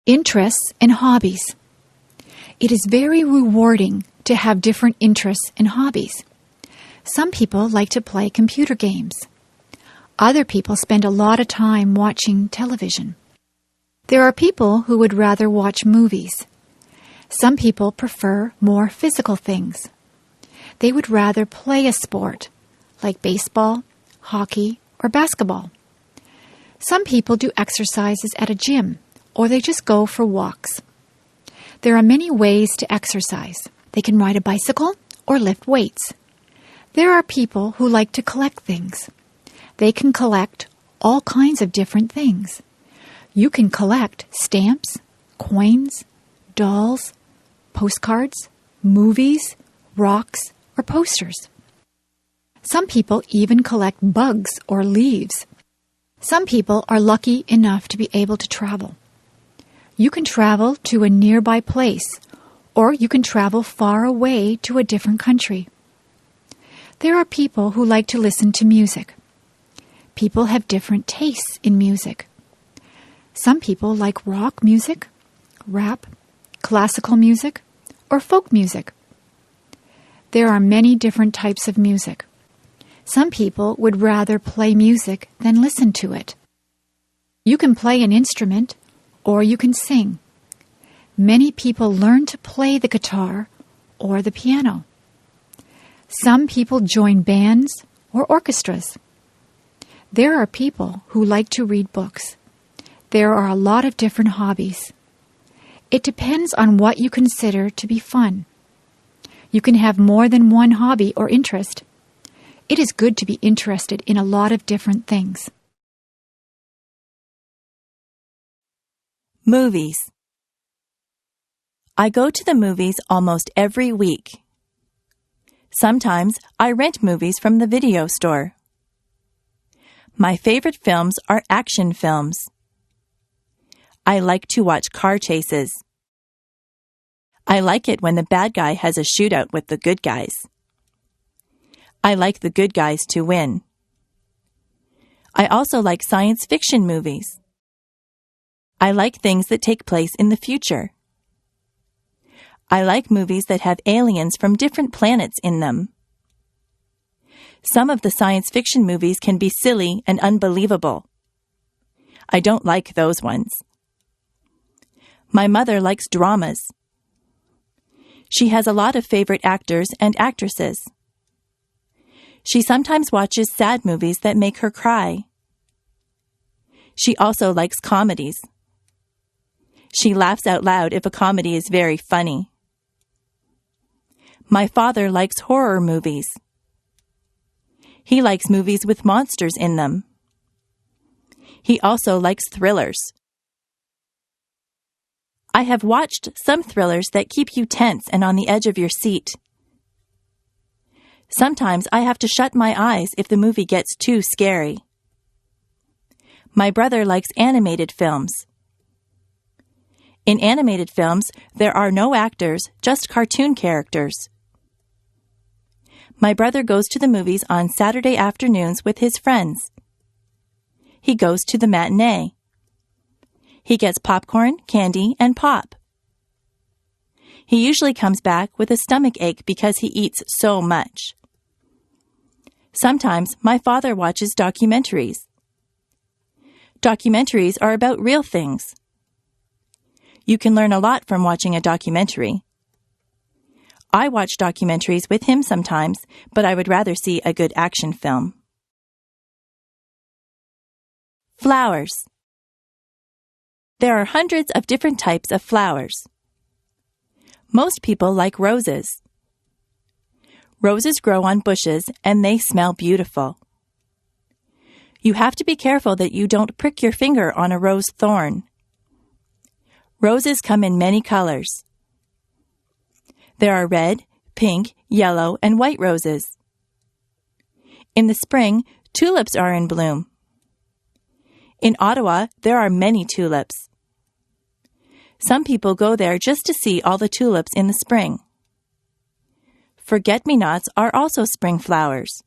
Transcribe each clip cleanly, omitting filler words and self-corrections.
Interests and hobbies. It is very rewarding to have different interests and hobbies. Some people like to play computer games. Other people spend a lot of time watching television. There are people who would rather watch movies. Some people prefer more physical things. They would rather play a sport, like baseball, hockey, or basketball. Some people do exercises at a gym, or they just go for walks. There are many ways to exercise. They can ride a bicycle or lift weights. There are people who like to collect things. They can collect all kinds of different things. You can collect stamps, coins, dolls, postcards, movies, rocks, or posters. Some people even collect bugs or leaves. Some people are lucky enough to be able to travel. You can travel to a nearby place, or you can travel far away to a different country. There are people who like to listen to music. People have different tastes in music. Some people like rock music, rap, classical music, or folk music. There are many different types of music. Some people would rather play music than listen to it. You can play an instrument, or you can sing. Many people learn to play the guitar or the piano. Some people join bands or orchestras. There are people who like to read books. There are a lot of different hobbies. It depends on what you consider to be fun. You can have more than one hobby or interest. It is good to be interested in a lot of different things. Movies. I go to the movies almost every week. Sometimes I rent movies from the video store. My favorite films are action films. I like to watch car chases. I like it when the bad guy has a shootout with the good guys. I like the good guys to win. I also like science fiction movies. I like things that take place in the future. I like movies that have aliens from different planets in them. Some of the science fiction movies can be silly and unbelievable. I don't like those ones. My mother likes dramas. She has a lot of favorite actors and actresses. She sometimes watches sad movies that make her cry. She also likes comedies. She laughs out loud if a comedy is very funny. My father likes horror movies. He likes movies with monsters in them. He also likes thrillers. I have watched some thrillers that keep you tense and on the edge of your seat. Sometimes I have to shut my eyes if the movie gets too scary. My brother likes animated films. In animated films, there are no actors, just cartoon characters. My brother goes to the movies on Saturday afternoons with his friends. He goes to the matinee. He gets popcorn, candy, and pop. He usually comes back with a stomach ache because he eats so much. Sometimes my father watches documentaries. Documentaries are about real things. You can learn a lot from watching a documentary. I watch documentaries with him sometimes, but I would rather see a good action film. Flowers. There are hundreds of different types of flowers. Most people like roses. Roses grow on bushes and they smell beautiful. You have to be careful that you don't prick your finger on a rose thorn. Roses come in many colors. There are red, pink, yellow, and white roses. In the spring, tulips are in bloom. In Ottawa, there are many tulips. Some people go there just to see all the tulips in the spring. Forget-me-nots are also spring flowers.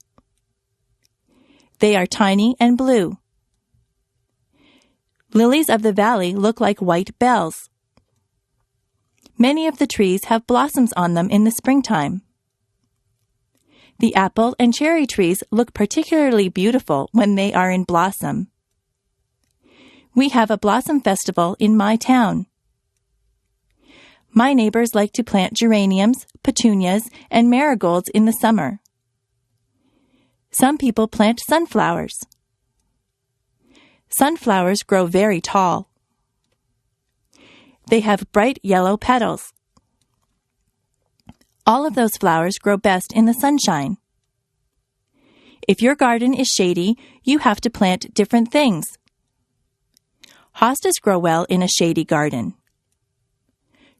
They are tiny and blue. Lilies of the valley look like white bells. Many of the trees have blossoms on them in the springtime. The apple and cherry trees look particularly beautiful when they are in blossom. We have a blossom festival in my town. My neighbors like to plant geraniums, petunias, and marigolds in the summer. Some people plant sunflowers. Sunflowers grow very tall. They have bright yellow petals. All of those flowers grow best in the sunshine. If your garden is shady, you have to plant different things. Hostas grow well in a shady garden.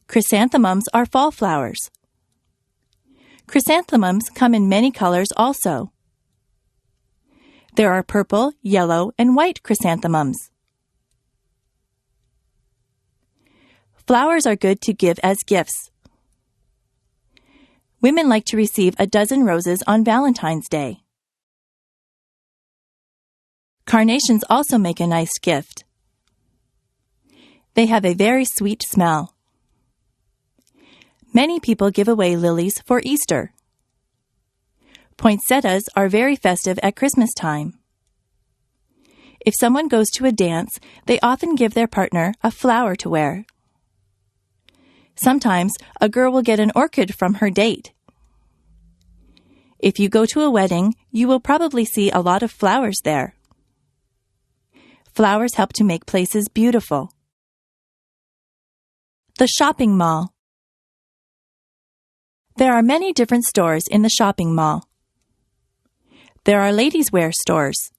Chrysanthemums are fall flowers. Chrysanthemums come in many colors also. There are purple, yellow, and white chrysanthemums. Flowers are good to give as gifts. Women like to receive a dozen roses on Valentine's Day. Carnations also make a nice gift. They have a very sweet smell. Many people give away lilies for Easter. Poinsettias are very festive at Christmas time. If someone goes to a dance, they often give their partner a flower to wear. Sometimes a girl will get an orchid from her date. If you go to a wedding, you will probably see a lot of flowers there. Flowers help to make places beautiful. The shopping mall. There are many different stores in the shopping mall. There are ladies' wear stores.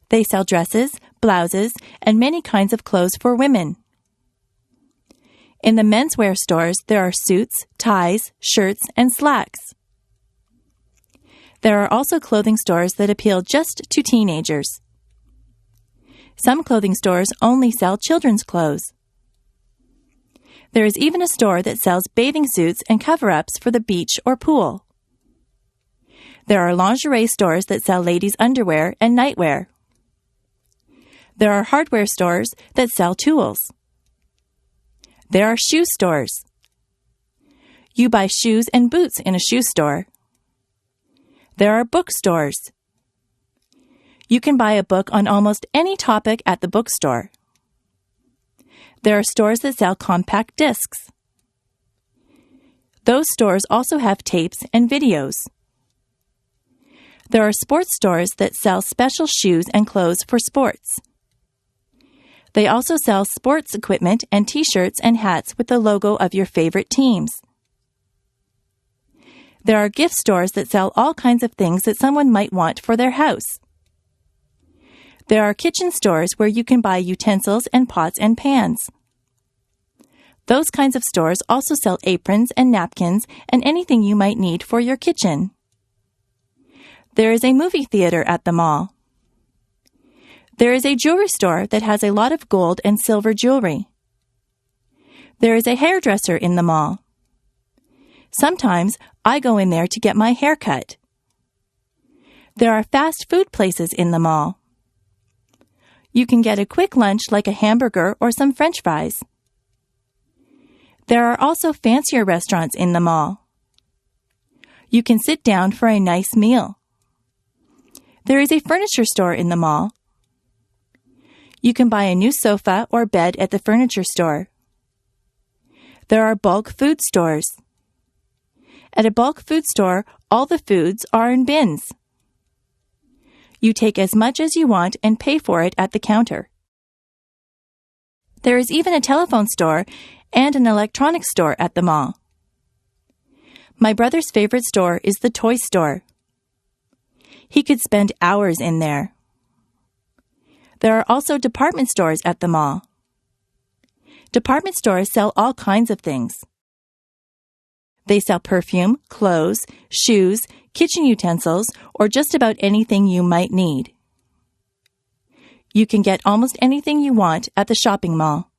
They sell dresses, blouses, and many kinds of clothes for women. In the menswear stores, there are suits, ties, shirts, and slacks. There are also clothing stores that appeal just to teenagers. Some clothing stores only sell children's clothes. There is even a store that sells bathing suits and cover-ups for the beach or pool. There are lingerie stores that sell ladies' underwear and nightwear. There are hardware stores that sell tools. There are shoe stores. You buy shoes and boots in a shoe store. There are bookstores. You can buy a book on almost any topic at the bookstore. There are stores that sell compact discs. Those stores also have tapes and videos. There are sports stores that sell special shoes and clothes for sports. They also sell sports equipment and t-shirts and hats with the logo of your favorite teams. There are gift stores that sell all kinds of things that someone might want for their house. There are kitchen stores where you can buy utensils and pots and pans. Those kinds of stores also sell aprons and napkins and anything you might need for your kitchen. There is a movie theater at the mall. There is a jewelry store that has a lot of gold and silver jewelry. There is a hairdresser in the mall. Sometimes I go in there to get my hair cut. There are fast food places in the mall. You can get a quick lunch like a hamburger or some French fries. There are also fancier restaurants in the mall. You can sit down for a nice meal. There is a furniture store in the mall. You can buy a new sofa or bed at the furniture store. There are bulk food stores. At a bulk food store, all the foods are in bins. You take as much as you want and pay for it at the counter. There is even a telephone store and an electronics store at the mall. My brother's favorite store is the toy store. He could spend hours in there. There are also department stores at the mall. Department stores sell all kinds of things. They sell perfume, clothes, shoes, kitchen utensils, or just about anything you might need. You can get almost anything you want at the shopping mall.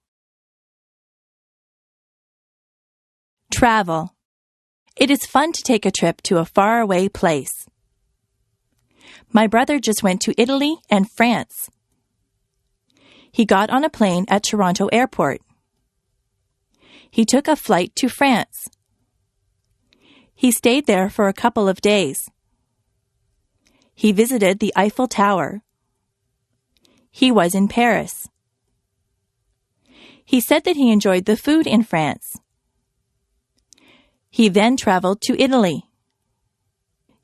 Travel. It is fun to take a trip to a faraway place. My brother just went to Italy and France. He got on a plane at Toronto Airport. He took a flight to France. He stayed there for a couple of days. He visited the Eiffel Tower. He was in Paris. He said that he enjoyed the food in France. He then traveled to Italy.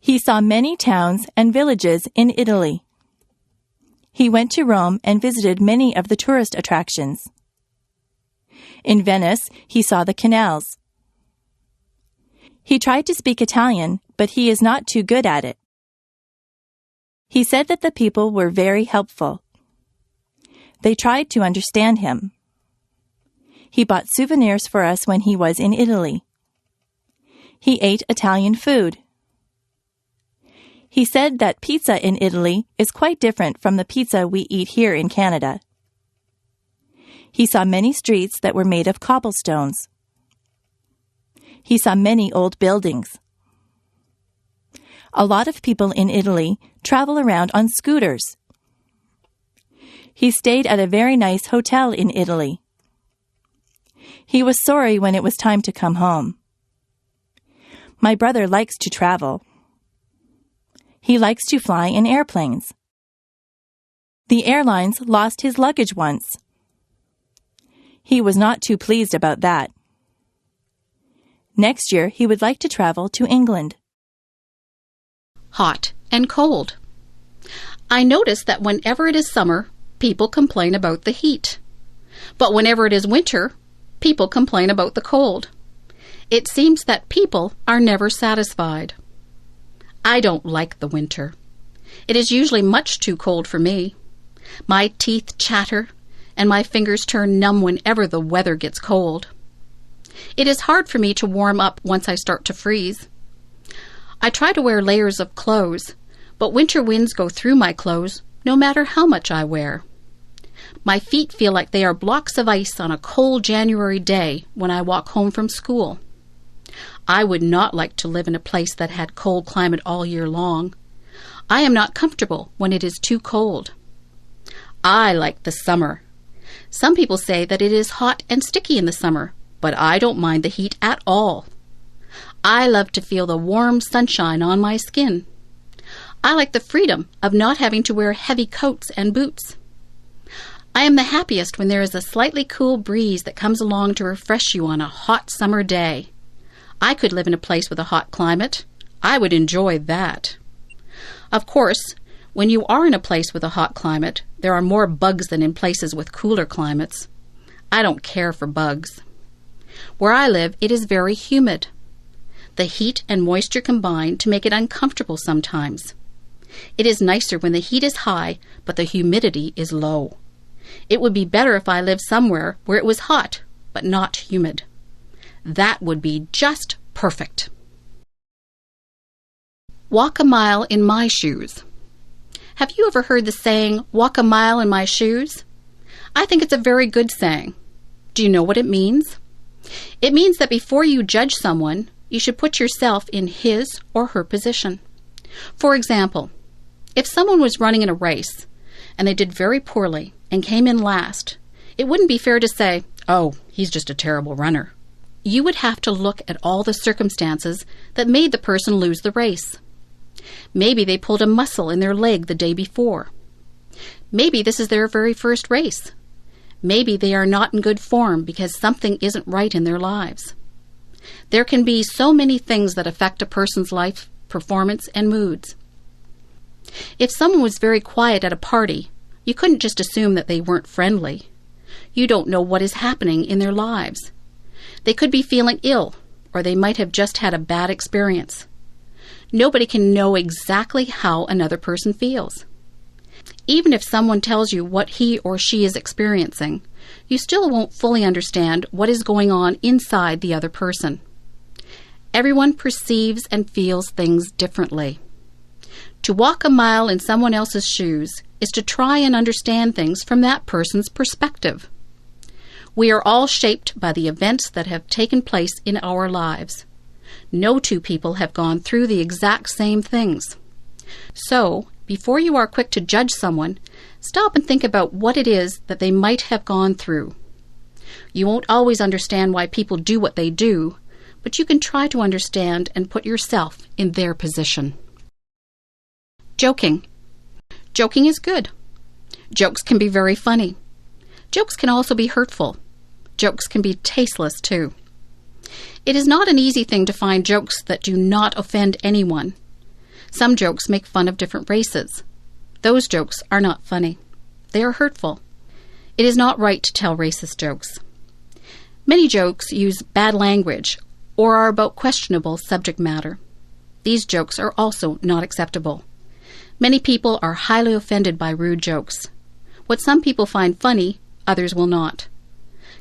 He saw many towns and villages in Italy. He went to Rome and visited many of the tourist attractions. In Venice, he saw the canals. He tried to speak Italian, but he is not too good at it. He said that the people were very helpful. They tried to understand him. He bought souvenirs for us when he was in Italy. He ate Italian food. He said that pizza in Italy is quite different from the pizza we eat here in Canada. He saw many streets that were made of cobblestones. He saw many old buildings. A lot of people in Italy travel around on scooters. He stayed at a very nice hotel in Italy. He was sorry when it was time to come home. My brother likes to travel. He likes to fly in airplanes. The airlines lost his luggage once. He was not too pleased about that. Next year, he would like to travel to England. Hot and cold. I notice that whenever it is summer, people complain about the heat. But whenever it is winter, people complain about the cold. It seems that people are never satisfied. I don't like the winter. It is usually much too cold for me. My teeth chatter and my fingers turn numb whenever the weather gets cold. It is hard for me to warm up once I start to freeze. I try to wear layers of clothes, but winter winds go through my clothes no matter how much I wear. My feet feel like they are blocks of ice on a cold January day when I walk home from school. I would not like to live in a place that had cold climate all year long. I am not comfortable when it is too cold. I like the summer. Some people say that it is hot and sticky in the summer, but I don't mind the heat at all. I love to feel the warm sunshine on my skin. I like the freedom of not having to wear heavy coats and boots. I am the happiest when there is a slightly cool breeze that comes along to refresh you on a hot summer day. I could live in a place with a hot climate. I would enjoy that. Of course, when you are in a place with a hot climate, there are more bugs than in places with cooler climates. I don't care for bugs. Where I live, it is very humid. The heat and moisture combine to make it uncomfortable sometimes. It is nicer when the heat is high, but the humidity is low. It would be better if I lived somewhere where it was hot, but not humid. That would be just perfect. Walk a mile in my shoes. Have you ever heard the saying, walk a mile in my shoes? I think it's a very good saying. Do you know what it means? It means that before you judge someone, you should put yourself in his or her position. For example, if someone was running in a race and they did very poorly and came in last, it wouldn't be fair to say, oh, he's just a terrible runner. You would have to look at all the circumstances that made the person lose the race. Maybe they pulled a muscle in their leg the day before. Maybe this is their very first race. Maybe they are not in good form because something isn't right in their lives. There can be so many things that affect a person's life, performance, and moods. If someone was very quiet at a party, you couldn't just assume that they weren't friendly. You don't know what is happening in their lives. They could be feeling ill, or they might have just had a bad experience. Nobody can know exactly how another person feels. Even if someone tells you what he or she is experiencing, you still won't fully understand what is going on inside the other person. Everyone perceives and feels things differently. To walk a mile in someone else's shoes is to try and understand things from that person's perspective. We are all shaped by the events that have taken place in our lives. No two people have gone through the exact same things. So, before you are quick to judge someone, stop and think about what it is that they might have gone through. You won't always understand why people do what they do, but you can try to understand and put yourself in their position. Joking. Joking is good. Jokes can be very funny. Jokes can also be hurtful. Jokes can be tasteless too. It is not an easy thing to find jokes that do not offend anyone. Some jokes make fun of different races. Those jokes are not funny. They are hurtful. It is not right to tell racist jokes. Many jokes use bad language or are about questionable subject matter. These jokes are also not acceptable. Many people are highly offended by rude jokes. What some people find funny, others will not.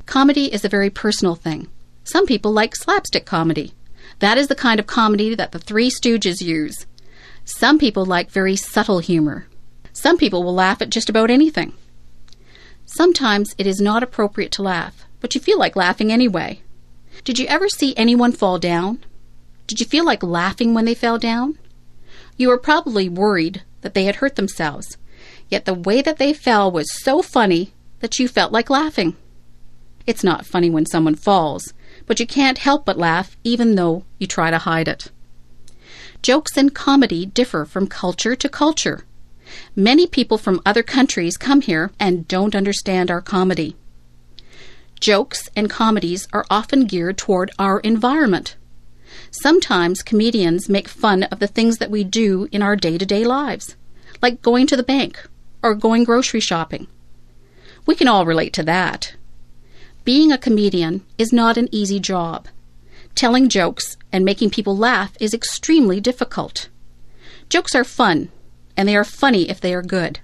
Comedy is a very personal thing. Some people like slapstick comedy. That is the kind of comedy that the Three Stooges use. Some people like very subtle humor. Some people will laugh at just about anything. Sometimes it is not appropriate to laugh, but you feel like laughing anyway. Did you ever see anyone fall down? Did you feel like laughing when they fell down? You were probably worried that they had hurt themselves, yet the way that they fell was so funny that you felt like laughing. It's not funny when someone falls, but you can't help but laugh even though you try to hide it. Jokes and comedy differ from culture to culture. Many people from other countries come here and don't understand our comedy. Jokes and comedies are often geared toward our environment. Sometimes comedians make fun of the things that we do in our day-to-day lives, like going to the bank or going grocery shopping. We can all relate to that. Being a comedian is not an easy job. Telling jokes and making people laugh is extremely difficult. Jokes are fun, and they are funny if they are good.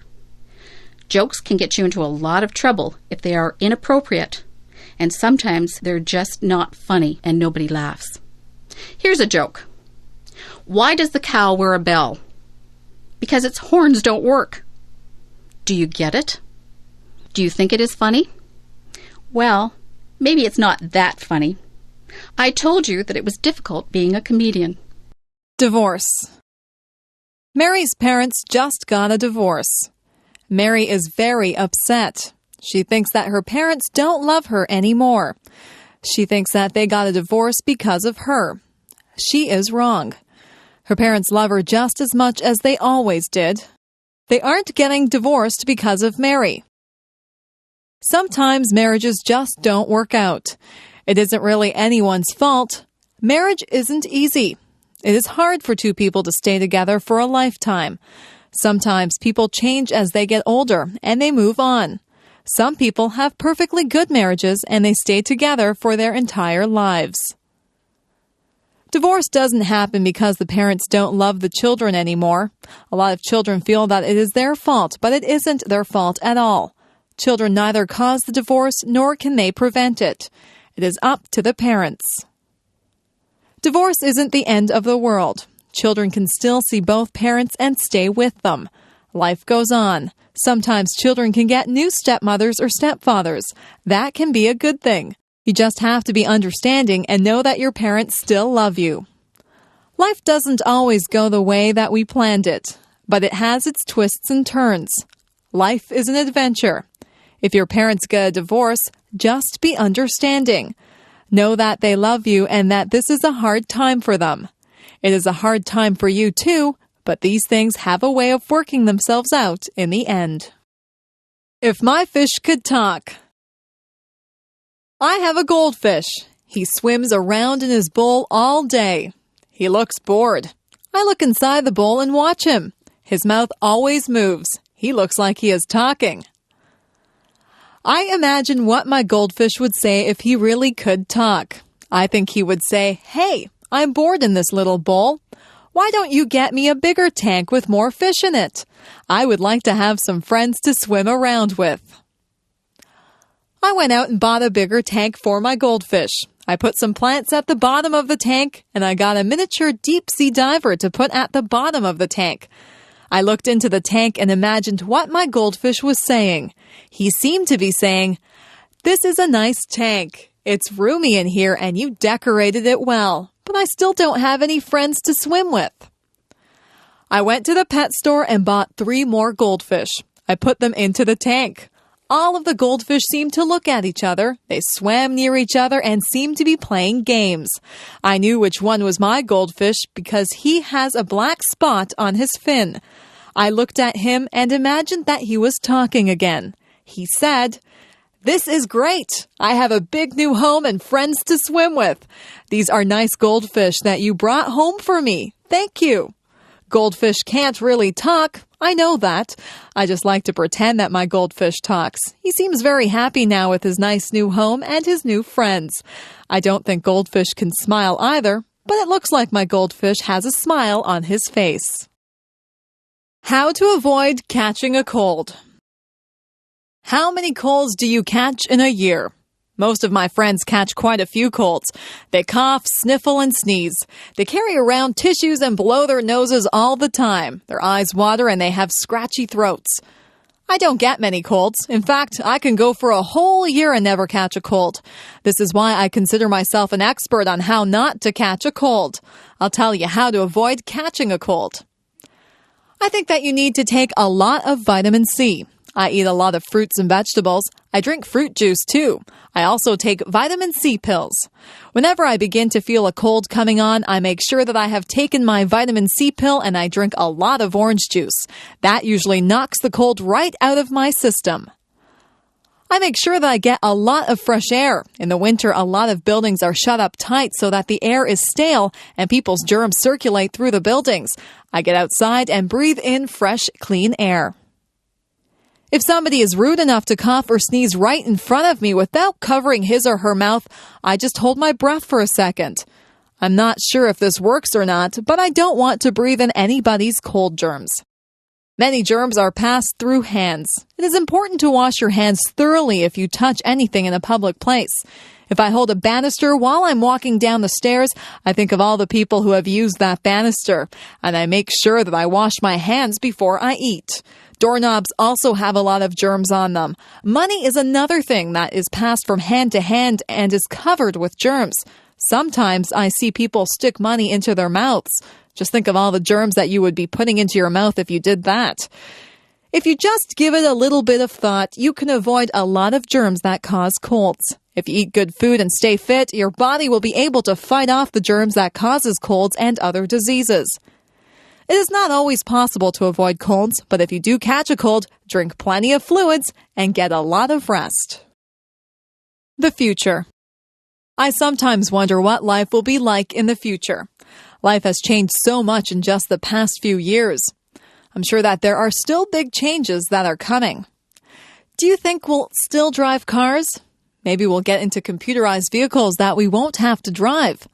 Jokes can get you into a lot of trouble if they are inappropriate, and sometimes they're just not funny and nobody laughs. Here's a joke. Why does the cow wear a bell? Because its horns don't work. Do you get it? Do you think it is funny? Well, maybe it's not that funny. I told you that it was difficult being a comedian. Divorce. Mary's parents just got a divorce. Mary is very upset. She thinks that her parents don't love her anymore. She thinks that they got a divorce because of her. She is wrong. Her parents love her just as much as they always did. They aren't getting divorced because of Mary. Sometimes marriages just don't work out. It isn't really anyone's fault. Marriage isn't easy. It is hard for two people to stay together for a lifetime. Sometimes people change as they get older and they move on. Some people have perfectly good marriages and they stay together for their entire lives. Divorce doesn't happen because the parents don't love the children anymore. A lot of children feel that it is their fault, but it isn't their fault at all. Children neither cause the divorce nor can they prevent it. It is up to the parents. Divorce isn't the end of the world. Children can still see both parents and stay with them. Life goes on. Sometimes children can get new stepmothers or stepfathers. That can be a good thing. You just have to be understanding and know that your parents still love you. Life doesn't always go the way that we planned it, but it has its twists and turns. Life is an adventure. If your parents get a divorce, just be understanding. Know that they love you and that this is a hard time for them. It is a hard time for you too, but these things have a way of working themselves out in the end. If my fish could talk. I have a goldfish. He swims around in his bowl all day. He looks bored. I look inside the bowl and watch him. His mouth always moves. He looks like he is talking. I imagine what my goldfish would say if he really could talk. I think he would say, "Hey, I'm bored in this little bowl. Why don't you get me a bigger tank with more fish in it? I would like to have some friends to swim around with." I went out and bought a bigger tank for my goldfish. I put some plants at the bottom of the tank, and I got a miniature deep-sea diver to put at the bottom of the tank. I looked into the tank and imagined what my goldfish was saying. He seemed to be saying, "This is a nice tank. It's roomy in here and you decorated it well, but I still don't have any friends to swim with." I went to the pet store and bought 3 more goldfish. I put them into the tank. All of the goldfish seemed to look at each other. They swam near each other and seemed to be playing games. I knew which one was my goldfish because he has a black spot on his fin. I looked at him and imagined that he was talking again. He said, "This is great. I have a big new home and friends to swim with. These are nice goldfish that you brought home for me. Thank you." Goldfish can't really talk. I know that. I just like to pretend that my goldfish talks. He seems very happy now with his nice new home and his new friends. I don't think goldfish can smile either, but it looks like my goldfish has a smile on his face. How to avoid catching a cold. How many colds do you catch in a year? Most of my friends catch quite a few colds. They cough, sniffle, and sneeze. They carry around tissues and blow their noses all the time. Their eyes water and they have scratchy throats. I don't get many colds. In fact, I can go for a whole year and never catch a cold. This is why I consider myself an expert on how not to catch a cold. I'll tell you how to avoid catching a cold. I think that you need to take a lot of vitamin C. I eat a lot of fruits and vegetables. I drink fruit juice too. I also take vitamin C pills. Whenever I begin to feel a cold coming on, I make sure that I have taken my vitamin C pill and I drink a lot of orange juice. That usually knocks the cold right out of my system. I make sure that I get a lot of fresh air. In the winter, a lot of buildings are shut up tight so that the air is stale and people's germs circulate through the buildings. I get outside and breathe in fresh, clean air. If somebody is rude enough to cough or sneeze right in front of me without covering his or her mouth, I just hold my breath for a second. I'm not sure if this works or not, but I don't want to breathe in anybody's cold germs. Many germs are passed through hands. It is important to wash your hands thoroughly if you touch anything in a public place. If I hold a banister while I'm walking down the stairs, I think of all the people who have used that banister, and I make sure that I wash my hands before I eat. Doorknobs also have a lot of germs on them. Money is another thing that is passed from hand to hand and is covered with germs. Sometimes I see people stick money into their mouths. Just think of all the germs that you would be putting into your mouth if you did that. If you just give it a little bit of thought, you can avoid a lot of germs that cause colds. If you eat good food and stay fit, your body will be able to fight off the germs that causes colds and other diseases. It is not always possible to avoid colds, but if you do catch a cold, drink plenty of fluids and get a lot of rest. The future. I sometimes wonder what life will be like in the future. Life has changed so much in just the past few years. I'm sure that there are still big changes that are coming. Do you think we'll still drive cars? Maybe we'll get into computerized vehicles that we won't have to drive.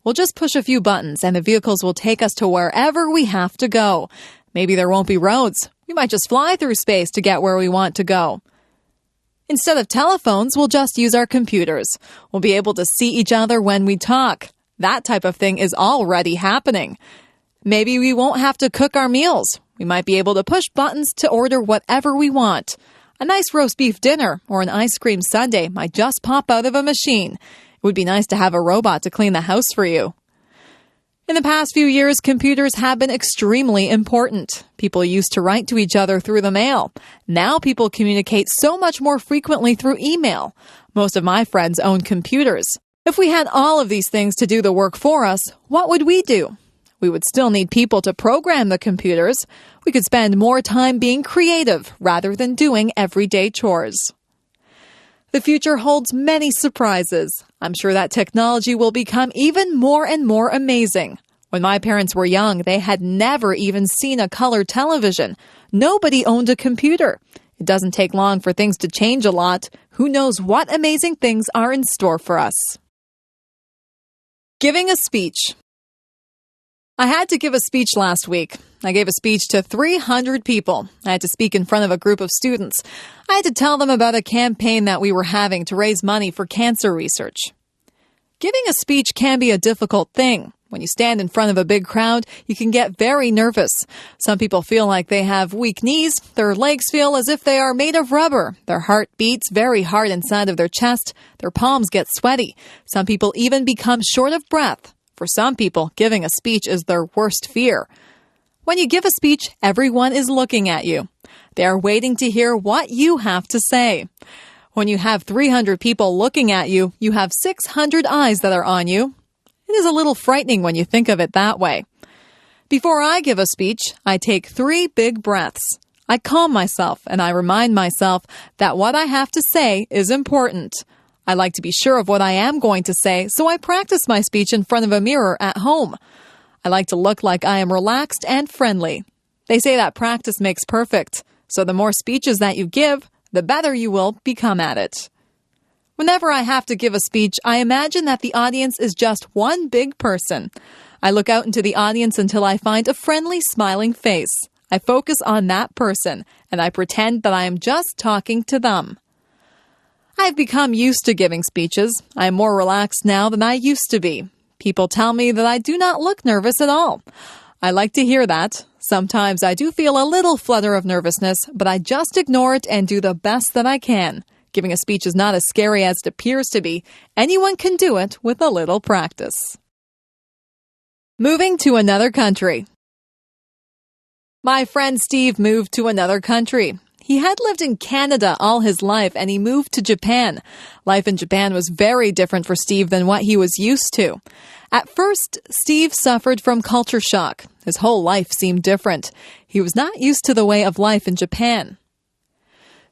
We'll just push a few buttons and the vehicles will take us to wherever we have to go. Maybe there won't be roads. We might just fly through space to get where we want to go. Instead of telephones, we'll just use our computers. We'll be able to see each other when we talk. That type of thing is already happening. Maybe we won't have to cook our meals. We might be able to push buttons to order whatever we want. A nice roast beef dinner or an ice cream sundae might just pop out of a machine. It would be nice to have a robot to clean the house for you. In the past few years, computers have been extremely important. People used to write to each other through the mail. Now people communicate so much more frequently through email. Most of my friends own computers. If we had all of these things to do the work for us, what would we do? We would still need people to program the computers. We could spend more time being creative rather than doing everyday chores. The future holds many surprises. I'm sure that technology will become even more and more amazing. When my parents were young, they had never even seen a color television. Nobody owned a computer. It doesn't take long for things to change a lot. Who knows what amazing things are in store for us? Giving a speech. I had to give a speech last week. I gave a speech to 300 people. I had to speak in front of a group of students. I had to tell them about a campaign that we were having to raise money for cancer research. Giving a speech can be a difficult thing. When you stand in front of a big crowd, you can get very nervous. Some people feel like they have weak knees. Their legs feel as if they are made of rubber. Their heart beats very hard inside of their chest. Their palms get sweaty. Some people even become short of breath. For some people, giving a speech is their worst fear. When you give a speech, everyone is looking at you. They are waiting to hear what you have to say. When you have 300 people looking at you, you have 600 eyes that are on you. It is a little frightening when you think of it that way. Before I give a speech, I take 3 big breaths. I calm myself and I remind myself that what I have to say is important. I like to be sure of what I am going to say, so I practice my speech in front of a mirror at home. I like to look like I am relaxed and friendly. They say that practice makes perfect, so the more speeches that you give, the better you will become at it. Whenever I have to give a speech, I imagine that the audience is just one big person. I look out into the audience until I find a friendly, smiling face. I focus on that person, and I pretend that I am just talking to them. I've become used to giving speeches. I am more relaxed now than I used to be. People tell me that I do not look nervous at all. I like to hear that. Sometimes I do feel a little flutter of nervousness, but I just ignore it and do the best that I can. Giving a speech is not as scary as it appears to be. Anyone can do it with a little practice. Moving to another country. My friend Steve moved to another country. He had lived in Canada all his life and he moved to Japan. Life in Japan was very different for Steve than what he was used to. At first, Steve suffered from culture shock. His whole life seemed different. He was not used to the way of life in Japan.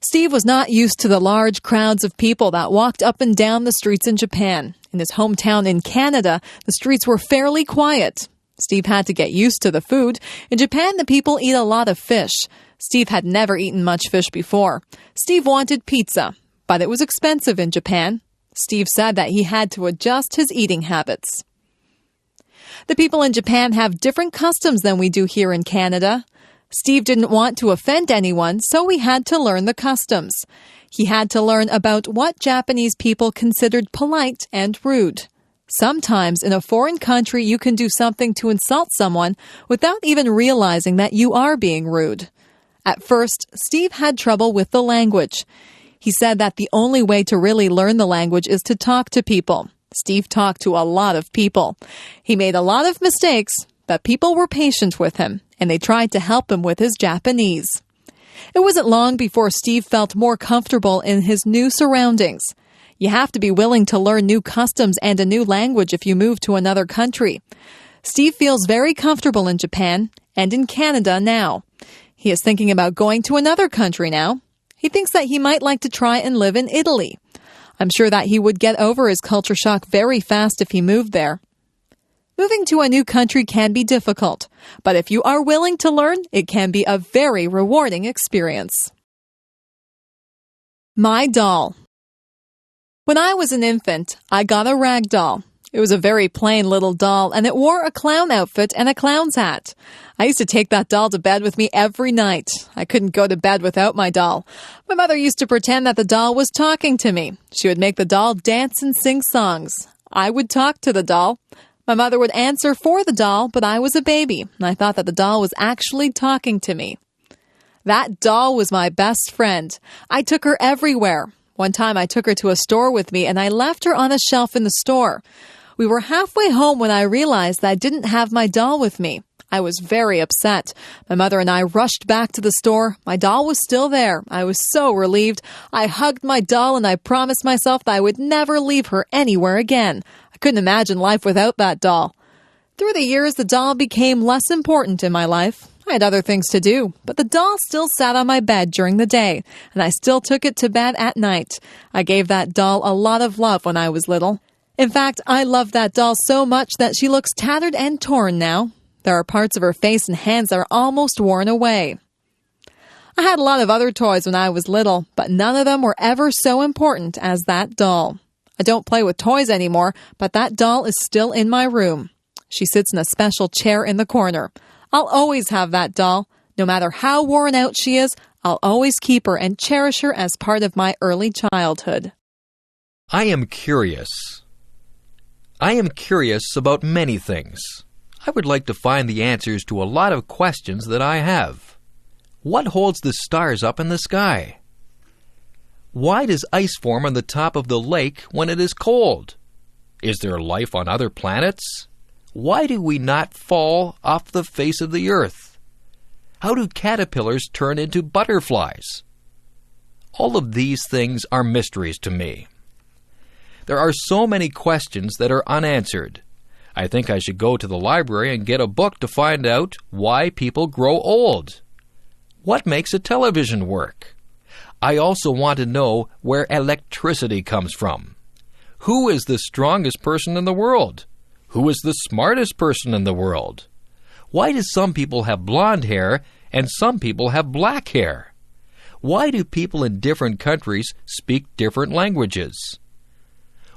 Steve was not used to the large crowds of people that walked up and down the streets in Japan. In his hometown in Canada, the streets were fairly quiet. Steve had to get used to the food. In Japan, the people eat a lot of fish. Steve had never eaten much fish before. Steve wanted pizza, but it was expensive in Japan. Steve said that he had to adjust his eating habits. The people in Japan have different customs than we do here in Canada. Steve didn't want to offend anyone, so he had to learn the customs. He had to learn about what Japanese people considered polite and rude. Sometimes in a foreign country, you can do something to insult someone without even realizing that you are being rude. At first, Steve had trouble with the language. He said that the only way to really learn the language is to talk to people. Steve talked to a lot of people. He made a lot of mistakes, but people were patient with him, and they tried to help him with his Japanese. It wasn't long before Steve felt more comfortable in his new surroundings. You have to be willing to learn new customs and a new language if you move to another country. Steve feels very comfortable in Japan and in Canada now. He is thinking about going to another country now. He thinks that he might like to try and live in Italy. I'm sure that he would get over his culture shock very fast if he moved there. Moving to a new country can be difficult, but if you are willing to learn, it can be a very rewarding experience. My doll. When I was an infant, I got a rag doll. It was a very plain little doll, and it wore a clown outfit and a clown's hat. I used to take that doll to bed with me every night. I couldn't go to bed without my doll. My mother used to pretend that the doll was talking to me. She would make the doll dance and sing songs. I would talk to the doll. My mother would answer for the doll, but I was a baby, and I thought that the doll was actually talking to me. That doll was my best friend. I took her everywhere. One time I took her to a store with me, and I left her on a shelf in the store. We were halfway home when I realized that I didn't have my doll with me. I was very upset. My mother and I rushed back to the store. My doll was still there. I was so relieved. I hugged my doll and I promised myself that I would never leave her anywhere again. I couldn't imagine life without that doll. Through the years, the doll became less important in my life. I had other things to do, but the doll still sat on my bed during the day, and I still took it to bed at night. I gave that doll a lot of love when I was little. In fact, I love that doll so much that she looks tattered and torn now. There are parts of her face and hands that are almost worn away. I had a lot of other toys when I was little, but none of them were ever so important as that doll. I don't play with toys anymore, but that doll is still in my room. She sits in a special chair in the corner. I'll always have that doll. No matter how worn out she is, I'll always keep her and cherish her as part of my early childhood. I am curious. I am curious about many things. I would like to find the answers to a lot of questions that I have. What holds the stars up in the sky? Why does ice form on the top of the lake when it is cold? Is there life on other planets? Why do we not fall off the face of the earth? How do caterpillars turn into butterflies? All of these things are mysteries to me. There are so many questions that are unanswered. I think I should go to the library and get a book to find out why people grow old. What makes a television work? I also want to know where electricity comes from. Who is the strongest person in the world? Who is the smartest person in the world? Why do some people have blonde hair and some people have black hair? Why do people in different countries speak different languages?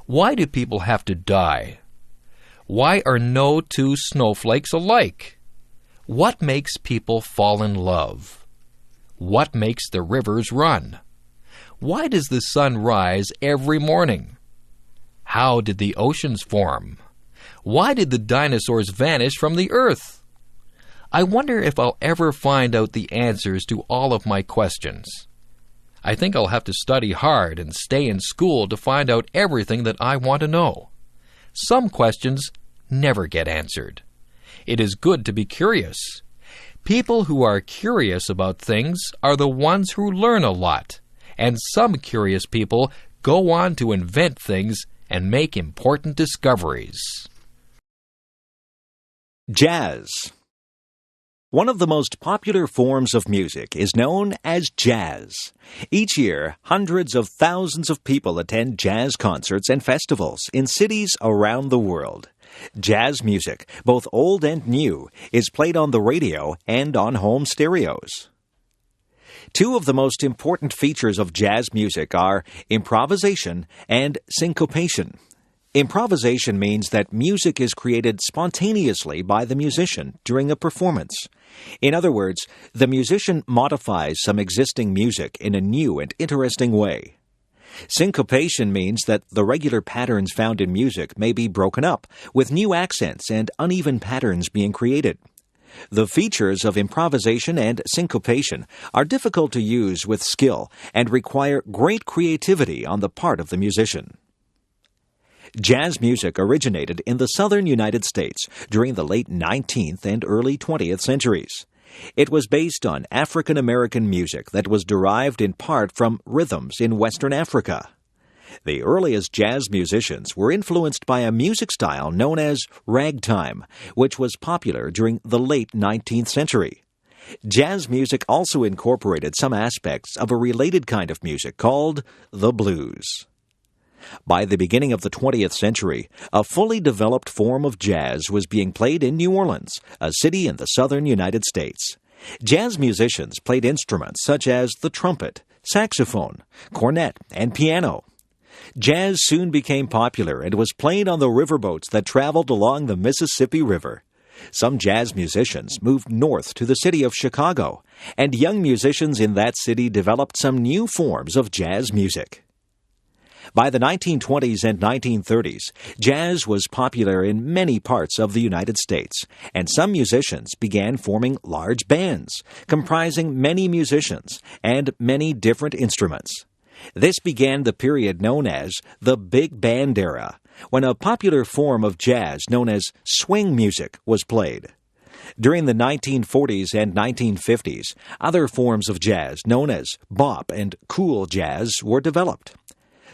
Why do people have to die? Why are no two snowflakes alike? What makes people fall in love? What makes the rivers run? Why does the sun rise every morning? How did the oceans form? Why did the dinosaurs vanish from the earth? I wonder if I'll ever find out the answers to all of my questions. I think I'll have to study hard and stay in school to find out everything that I want to know. Some questions never get answered. It is good to be curious. People who are curious about things are the ones who learn a lot, and some curious people go on to invent things and make important discoveries. Jazz. One of the most popular forms of music is known as jazz. Each year, hundreds of thousands of people attend jazz concerts and festivals in cities around the world. Jazz music, both old and new, is played on the radio and on home stereos. Two of the most important features of jazz music are improvisation and syncopation. Improvisation means that music is created spontaneously by the musician during a performance. In other words, the musician modifies some existing music in a new and interesting way. Syncopation means that the regular patterns found in music may be broken up, with new accents and uneven patterns being created. The features of improvisation and syncopation are difficult to use with skill and require great creativity on the part of the musician. Jazz music originated in the southern United States during the late 19th and early 20th centuries. It was based on African American music that was derived in part from rhythms in Western Africa. The earliest jazz musicians were influenced by a music style known as ragtime, which was popular during the late 19th century. Jazz music also incorporated some aspects of a related kind of music called the blues. By the beginning of the 20th century, a fully developed form of jazz was being played in New Orleans, a city in the southern United States. Jazz musicians played instruments such as the trumpet, saxophone, cornet, and piano. Jazz soon became popular and was played on the riverboats that traveled along the Mississippi River. Some jazz musicians moved north to the city of Chicago, and young musicians in that city developed some new forms of jazz music. By the 1920s and 1930s, jazz was popular in many parts of the United States, and some musicians began forming large bands, comprising many musicians and many different instruments. This began the period known as the Big Band era, when a popular form of jazz known as swing music was played. During the 1940s and 1950s, other forms of jazz known as bop and cool jazz were developed.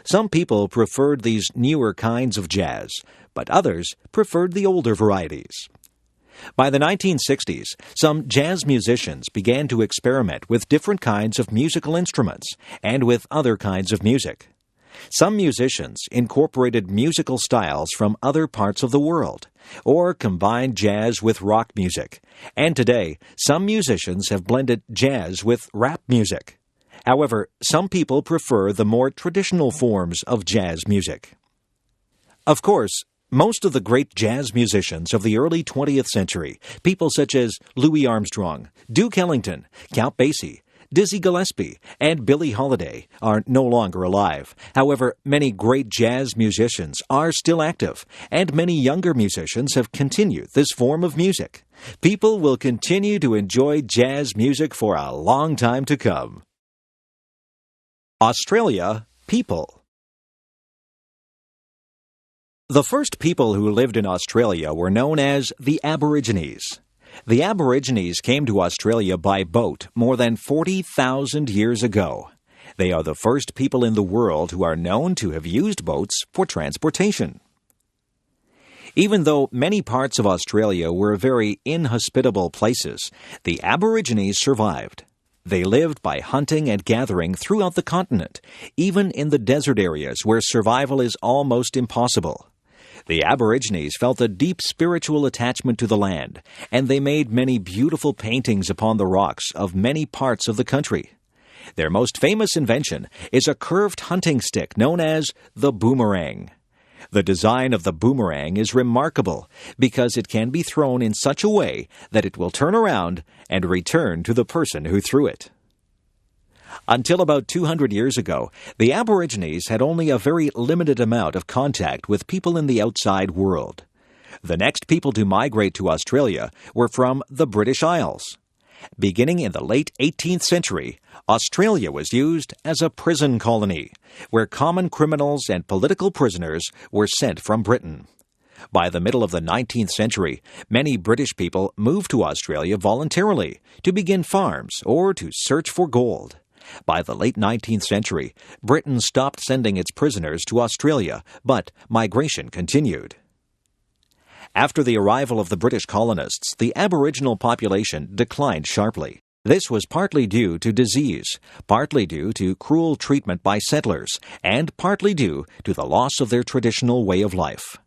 Some people preferred these newer kinds of jazz, but others preferred the older varieties. By the 1960s, some jazz musicians began to experiment with different kinds of musical instruments and with other kinds of music. Some musicians incorporated musical styles from other parts of the world, or combined jazz with rock music, and today, some musicians have blended jazz with rap music. However, some people prefer the more traditional forms of jazz music. Of course, most of the great jazz musicians of the early 20th century, people such as Louis Armstrong, Duke Ellington, Count Basie, Dizzy Gillespie, and Billie Holiday, are no longer alive. However, many great jazz musicians are still active, and many younger musicians have continued this form of music. People will continue to enjoy jazz music for a long time to come. Australia, people. The first people who lived in Australia were known as the Aborigines. The Aborigines came to Australia by boat more than 40,000 years ago. They are the first people in the world who are known to have used boats for transportation. Even though many parts of Australia were very inhospitable places, the Aborigines survived. They lived by hunting and gathering throughout the continent, even in the desert areas where survival is almost impossible. The Aborigines felt a deep spiritual attachment to the land, and they made many beautiful paintings upon the rocks of many parts of the country. Their most famous invention is a curved hunting stick known as the boomerang. The design of the boomerang is remarkable because it can be thrown in such a way that it will turn around and return to the person who threw it. Until about 200 years ago, the Aborigines had only a very limited amount of contact with people in the outside world. The next people to migrate to Australia were from the British Isles. Beginning in the late 18th century, Australia was used as a prison colony, where common criminals and political prisoners were sent from Britain. By the middle of the 19th century, many British people moved to Australia voluntarily to begin farms or to search for gold. By the late 19th century, Britain stopped sending its prisoners to Australia, but migration continued. After the arrival of the British colonists, the Aboriginal population declined sharply. This was partly due to disease, partly due to cruel treatment by settlers, and partly due to the loss of their traditional way of life.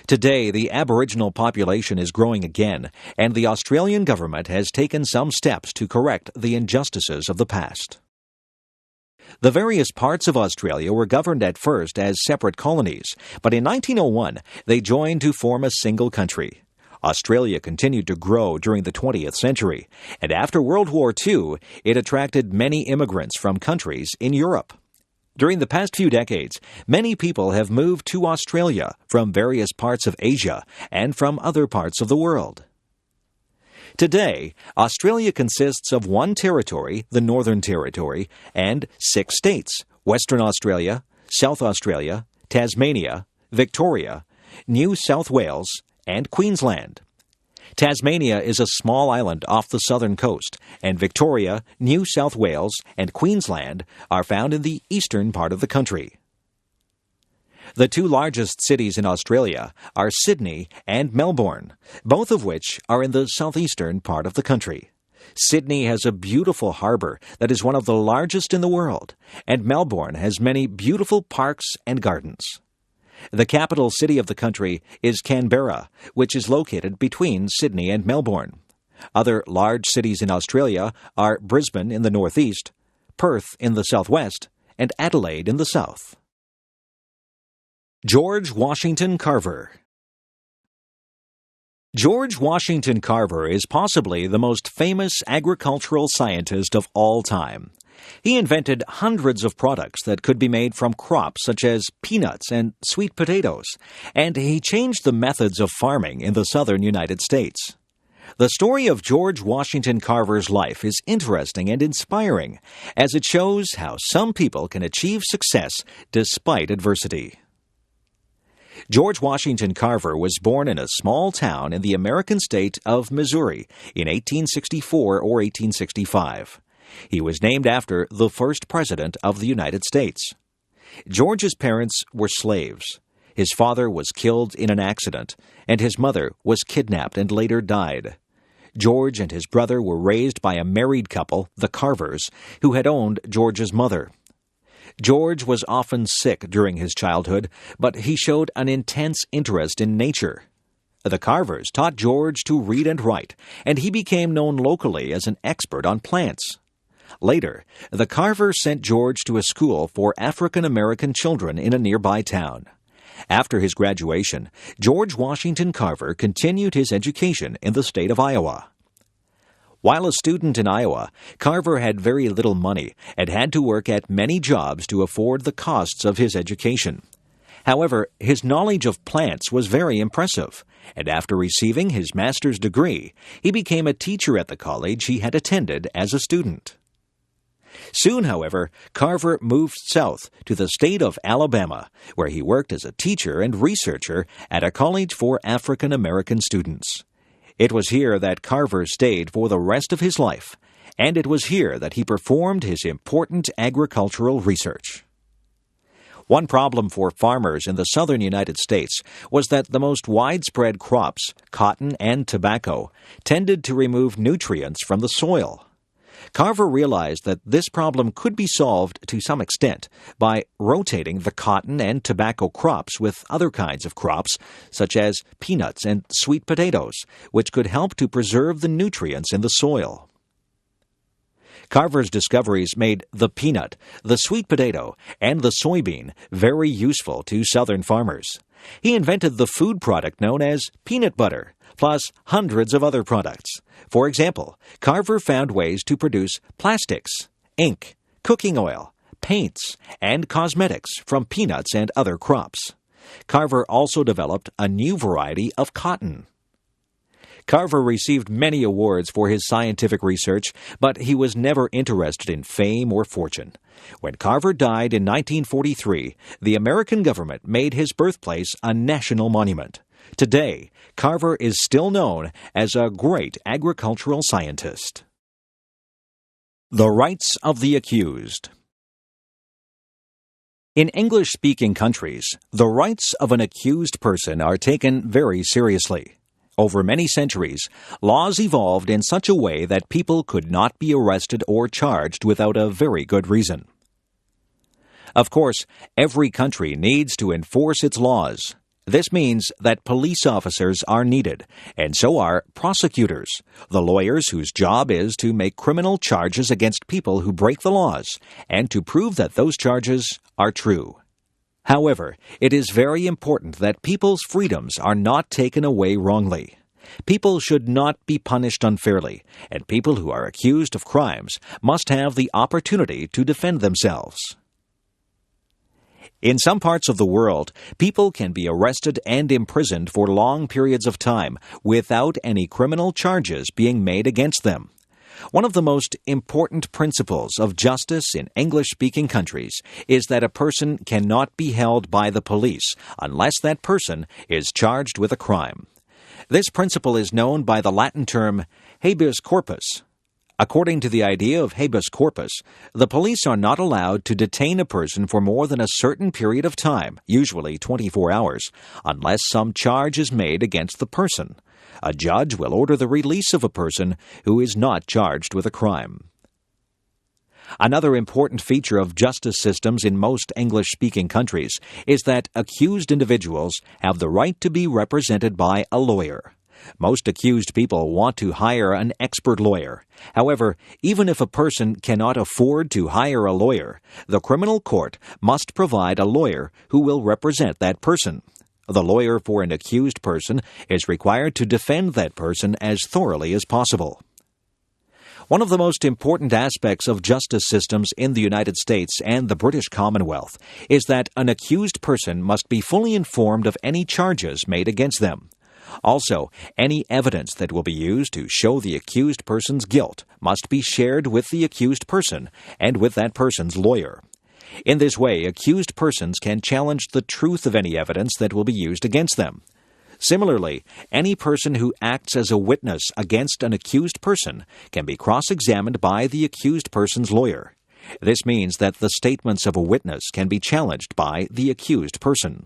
Today, the Aboriginal population is growing again, and the Australian government has taken some steps to correct the injustices of the past. The various parts of Australia were governed at first as separate colonies, but in 1901 they joined to form a single country. Australia continued to grow during the 20th century, and after World War II, it attracted many immigrants from countries in Europe. During the past few decades, many people have moved to Australia from various parts of Asia and from other parts of the world. Today, Australia consists of one territory, the Northern Territory, and 6 states: Western Australia, South Australia, Tasmania, Victoria, New South Wales, and Queensland. Tasmania is a small island off the southern coast, and Victoria, New South Wales, and Queensland are found in the eastern part of the country. The 2 largest cities in Australia are Sydney and Melbourne, both of which are in the southeastern part of the country. Sydney has a beautiful harbour that is one of the largest in the world, and Melbourne has many beautiful parks and gardens. The capital city of the country is Canberra, which is located between Sydney and Melbourne. Other large cities in Australia are Brisbane in the northeast, Perth in the southwest, and Adelaide in the south. George Washington Carver. George Washington Carver is possibly the most famous agricultural scientist of all time. He invented hundreds of products that could be made from crops such as peanuts and sweet potatoes, and he changed the methods of farming in the southern United States. The story of George Washington Carver's life is interesting and inspiring, as it shows how some people can achieve success despite adversity. George Washington Carver was born in a small town in the American state of Missouri in 1864 or 1865. He was named after the first president of the United States. George's parents were slaves. His father was killed in an accident, and his mother was kidnapped and later died. George and his brother were raised by a married couple, the Carvers, who had owned George's mother. George was often sick during his childhood, but he showed an intense interest in nature. The Carvers taught George to read and write, and he became known locally as an expert on plants. Later, the Carvers sent George to a school for African American children in a nearby town. After his graduation, George Washington Carver continued his education in the state of Iowa. While a student in Iowa, Carver had very little money and had to work at many jobs to afford the costs of his education. However, his knowledge of plants was very impressive, and after receiving his master's degree, he became a teacher at the college he had attended as a student. Soon, however, Carver moved south to the state of Alabama, where he worked as a teacher and researcher at a college for African American students. It was here that Carver stayed for the rest of his life, and it was here that he performed his important agricultural research. One problem for farmers in the southern United States was that the most widespread crops, cotton and tobacco, tended to remove nutrients from the soil. Carver realized that this problem could be solved to some extent by rotating the cotton and tobacco crops with other kinds of crops, such as peanuts and sweet potatoes, which could help to preserve the nutrients in the soil. Carver's discoveries made the peanut, the sweet potato, and the soybean very useful to southern farmers. He invented the food product known as peanut butter, plus hundreds of other products. For example, Carver found ways to produce plastics, ink, cooking oil, paints, and cosmetics from peanuts and other crops. Carver also developed a new variety of cotton. Carver received many awards for his scientific research, but he was never interested in fame or fortune. When Carver died in 1943, the American government made his birthplace a national monument. Today, Carver is still known as a great agricultural scientist. The rights of the accused. In English-speaking countries, the rights of an accused person are taken very seriously. Over many centuries, laws evolved in such a way that people could not be arrested or charged without a very good reason. Of course, every country needs to enforce its laws. This means that police officers are needed, and so are prosecutors, the lawyers whose job is to make criminal charges against people who break the laws, and to prove that those charges are true. However, it is very important that people's freedoms are not taken away wrongly. People should not be punished unfairly, and people who are accused of crimes must have the opportunity to defend themselves. In some parts of the world, people can be arrested and imprisoned for long periods of time without any criminal charges being made against them. One of the most important principles of justice in English-speaking countries is that a person cannot be held by the police unless that person is charged with a crime. This principle is known by the Latin term habeas corpus. According to the idea of habeas corpus, the police are not allowed to detain a person for more than a certain period of time, usually 24 hours, unless some charge is made against the person. A judge will order the release of a person who is not charged with a crime. Another important feature of justice systems in most English-speaking countries is that accused individuals have the right to be represented by a lawyer. Most accused people want to hire an expert lawyer. However, even if a person cannot afford to hire a lawyer, the criminal court must provide a lawyer who will represent that person. The lawyer for an accused person is required to defend that person as thoroughly as possible. One of the most important aspects of justice systems in the United States and the British Commonwealth is that an accused person must be fully informed of any charges made against them. Also, any evidence that will be used to show the accused person's guilt must be shared with the accused person and with that person's lawyer. In this way, accused persons can challenge the truth of any evidence that will be used against them. Similarly, any person who acts as a witness against an accused person can be cross-examined by the accused person's lawyer. This means that the statements of a witness can be challenged by the accused person.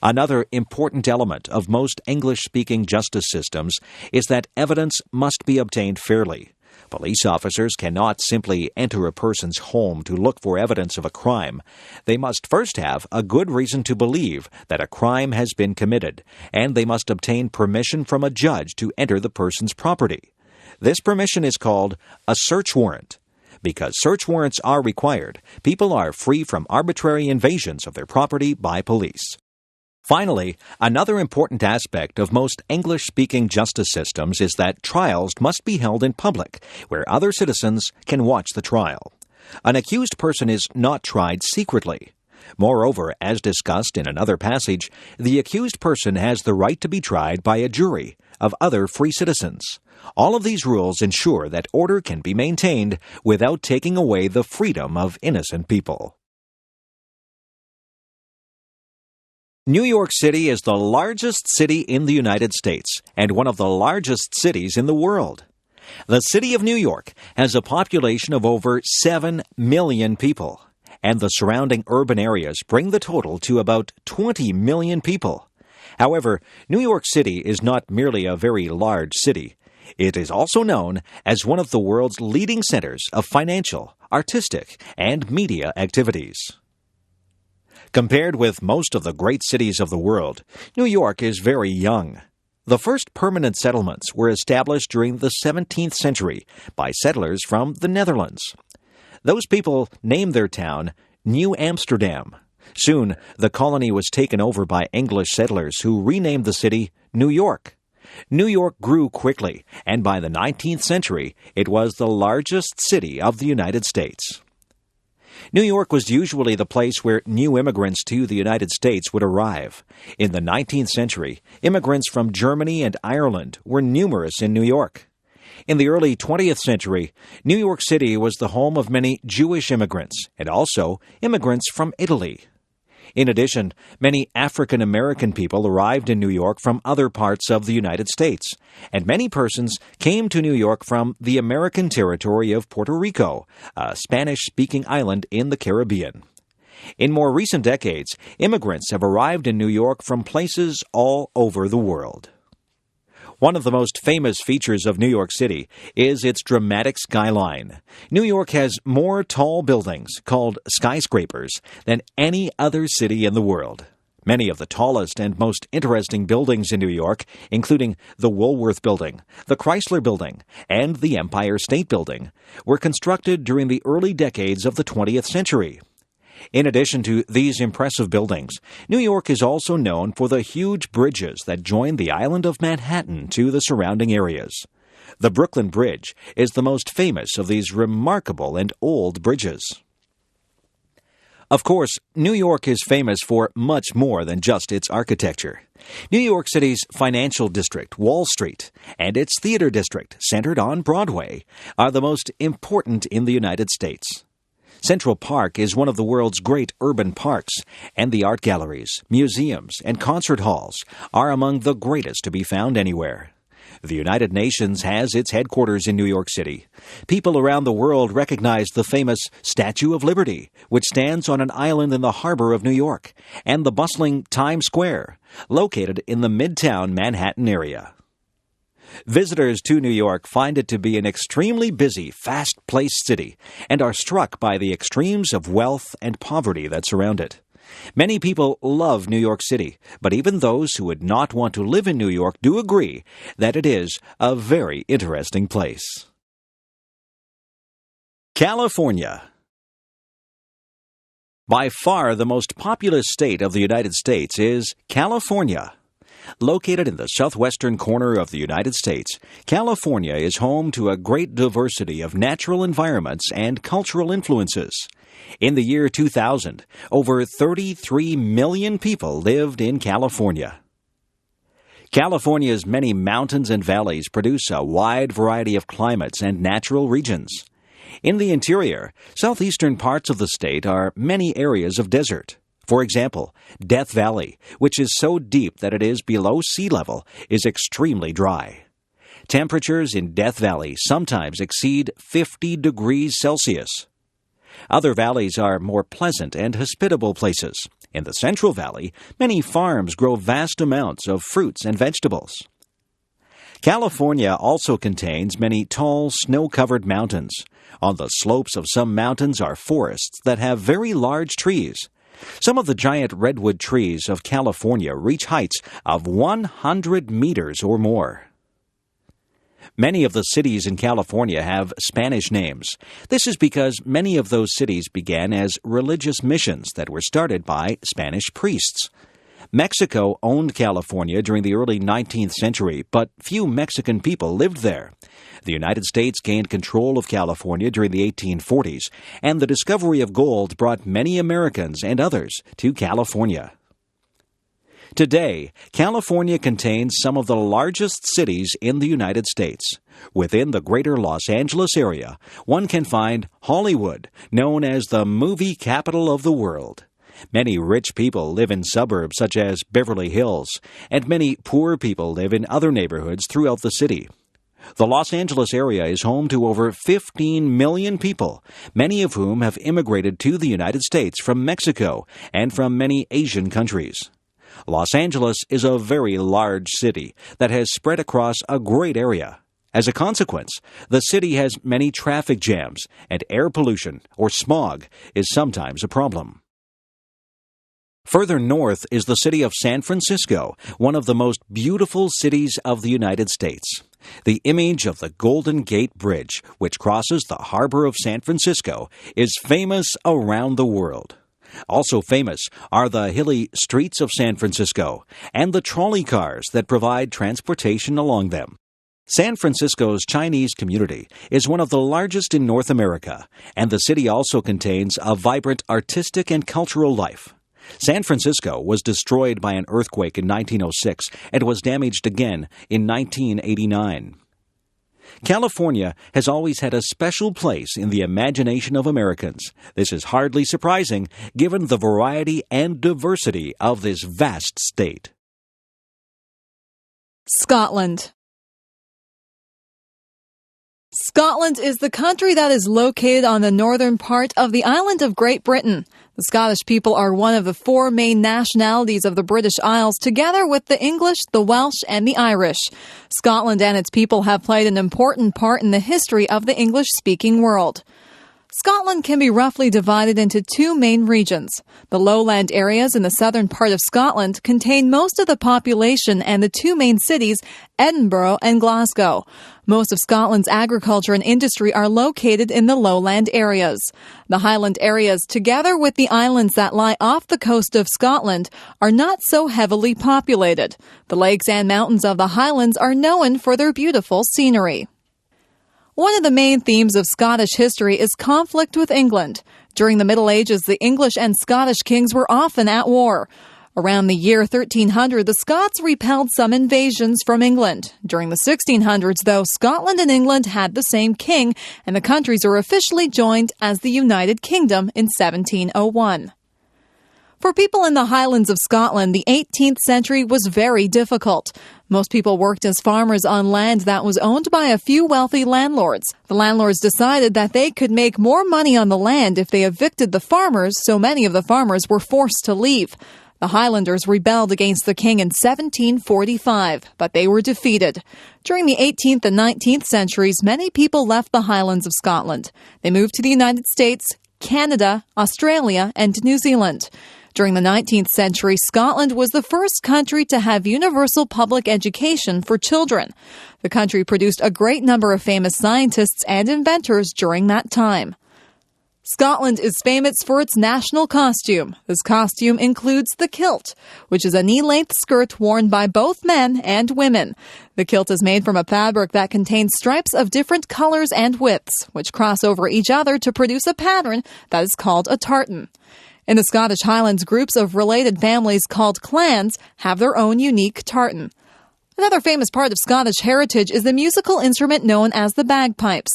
Another important element of most English-speaking justice systems is that evidence must be obtained fairly. Police officers cannot simply enter a person's home to look for evidence of a crime. They must first have a good reason to believe that a crime has been committed, and they must obtain permission from a judge to enter the person's property. This permission is called a search warrant. Because search warrants are required, people are free from arbitrary invasions of their property by police. Finally, another important aspect of most English-speaking justice systems is that trials must be held in public, where other citizens can watch the trial. An accused person is not tried secretly. Moreover, as discussed in another passage, the accused person has the right to be tried by a jury of other free citizens. All of these rules ensure that order can be maintained without taking away the freedom of innocent people. New York City is the largest city in the United States and one of the largest cities in the world. The city of New York has a population of over 7 million people, and the surrounding urban areas bring the total to about 20 million people. However, New York City is not merely a very large city. It is also known as one of the world's leading centers of financial, artistic, and media activities. Compared with most of the great cities of the world, New York is very young. The first permanent settlements were established during the 17th century by settlers from the Netherlands. Those people named their town New Amsterdam. Soon, the colony was taken over by English settlers who renamed the city New York. New York grew quickly, and by the 19th century, it was the largest city of the United States. New York was usually the place where new immigrants to the United States would arrive. In the 19th century, immigrants from Germany and Ireland were numerous in New York. In the early 20th century, New York City was the home of many Jewish immigrants and also immigrants from Italy. In addition, many African American people arrived in New York from other parts of the United States, and many persons came to New York from the American territory of Puerto Rico, a Spanish-speaking island in the Caribbean. In more recent decades, immigrants have arrived in New York from places all over the world. One of the most famous features of New York City is its dramatic skyline. New York has more tall buildings, called skyscrapers, than any other city in the world. Many of the tallest and most interesting buildings in New York, including the Woolworth Building, the Chrysler Building, and the Empire State Building, were constructed during the early decades of the 20th century. In addition to these impressive buildings, New York is also known for the huge bridges that join the island of Manhattan to the surrounding areas. The Brooklyn Bridge is the most famous of these remarkable and old bridges. Of course, New York is famous for much more than just its architecture. New York City's financial district, Wall Street, and its theater district, centered on Broadway, are the most important in the United States. Central Park is one of the world's great urban parks, and the art galleries, museums, and concert halls are among the greatest to be found anywhere. The United Nations has its headquarters in New York City. People around the world recognize the famous Statue of Liberty, which stands on an island in the harbor of New York, and the bustling Times Square, located in the Midtown Manhattan area. Visitors to New York find it to be an extremely busy, fast-paced city and are struck by the extremes of wealth and poverty that surround it. Many people love New York City, but even those who would not want to live in New York do agree that it is a very interesting place. California. By far the most populous state of the United States is California. Located in the southwestern corner of the United States, California is home to a great diversity of natural environments and cultural influences. In the year 2000, over 33 million people lived in California. California's many mountains and valleys produce a wide variety of climates and natural regions. In the interior, southeastern parts of the state are many areas of desert. For example, Death Valley, which is so deep that it is below sea level, is extremely dry. Temperatures in Death Valley sometimes exceed 50 degrees Celsius. Other valleys are more pleasant and hospitable places. In the Central Valley, many farms grow vast amounts of fruits and vegetables. California also contains many tall, snow-covered mountains. On the slopes of some mountains are forests that have very large trees. Some of the giant redwood trees of California reach heights of 100 meters or more. Many of the cities in California have Spanish names. This is because many of those cities began as religious missions that were started by Spanish priests. Mexico owned California during the early 19th century, but few Mexican people lived there. The United States gained control of California during the 1840s, and the discovery of gold brought many Americans and others to California. Today, California contains some of the largest cities in the United States. Within the greater Los Angeles area, one can find Hollywood, known as the movie capital of the world. Many rich people live in suburbs such as Beverly Hills, and many poor people live in other neighborhoods throughout the city. The Los Angeles area is home to over 15 million people, many of whom have immigrated to the United States from Mexico and from many Asian countries. Los Angeles is a very large city that has spread across a great area. As a consequence, the city has many traffic jams, and air pollution, or smog, is sometimes a problem. Further north is the city of San Francisco, one of the most beautiful cities of the United States. The image of the Golden Gate Bridge, which crosses the harbor of San Francisco, is famous around the world. Also famous are the hilly streets of San Francisco and the trolley cars that provide transportation along them. San Francisco's Chinese community is one of the largest in North America, and the city also contains a vibrant artistic and cultural life. San Francisco was destroyed by an earthquake in 1906 and was damaged again in 1989. California has always had a special place in the imagination of Americans. This is hardly surprising, given the variety and diversity of this vast state. Scotland. Scotland is the country that is located on the northern part of the island of Great Britain. The Scottish people are one of the four main nationalities of the British Isles, together with the English, the Welsh, and the Irish. Scotland and its people have played an important part in the history of the English-speaking world. Scotland can be roughly divided into two main regions. The lowland areas in the southern part of Scotland contain most of the population and the two main cities, Edinburgh and Glasgow. Most of Scotland's agriculture and industry are located in the lowland areas. The highland areas, together with the islands that lie off the coast of Scotland, are not so heavily populated. The lakes and mountains of the highlands are known for their beautiful scenery. One of the main themes of Scottish history is conflict with England. During the Middle Ages, the English and Scottish kings were often at war. Around the year 1300, the Scots repelled some invasions from England. During the 1600s, though, Scotland and England had the same king, and the countries were officially joined as the United Kingdom in 1701. For people in the Highlands of Scotland, the 18th century was very difficult. Most people worked as farmers on land that was owned by a few wealthy landlords. The landlords decided that they could make more money on the land if they evicted the farmers, so many of the farmers were forced to leave. The Highlanders rebelled against the king in 1745, but they were defeated. During the 18th and 19th centuries, many people left the Highlands of Scotland. They moved to the United States, Canada, Australia, and New Zealand. During the 19th century, Scotland was the first country to have universal public education for children. The country produced a great number of famous scientists and inventors during that time. Scotland is famous for its national costume. This costume includes the kilt, which is a knee-length skirt worn by both men and women. The kilt is made from a fabric that contains stripes of different colors and widths, which cross over each other to produce a pattern that is called a tartan. In the Scottish Highlands, groups of related families called clans have their own unique tartan. Another famous part of Scottish heritage is the musical instrument known as the bagpipes.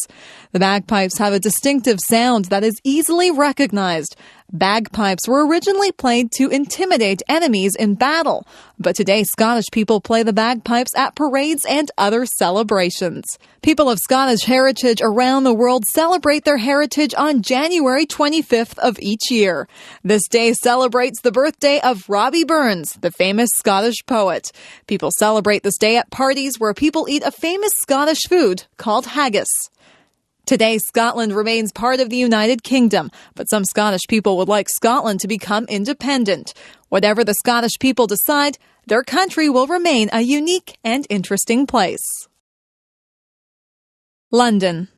The bagpipes have a distinctive sound that is easily recognized. Bagpipes were originally played to intimidate enemies in battle, but today Scottish people play the bagpipes at parades and other celebrations. People of Scottish heritage around the world celebrate their heritage on January 25th of each year. This day celebrates the birthday of Robbie Burns, the famous Scottish poet. People celebrate this day at parties where people eat a famous Scottish food called haggis. Today, Scotland remains part of the United Kingdom, but some Scottish people would like Scotland to become independent. Whatever the Scottish people decide, their country will remain a unique and interesting place. London.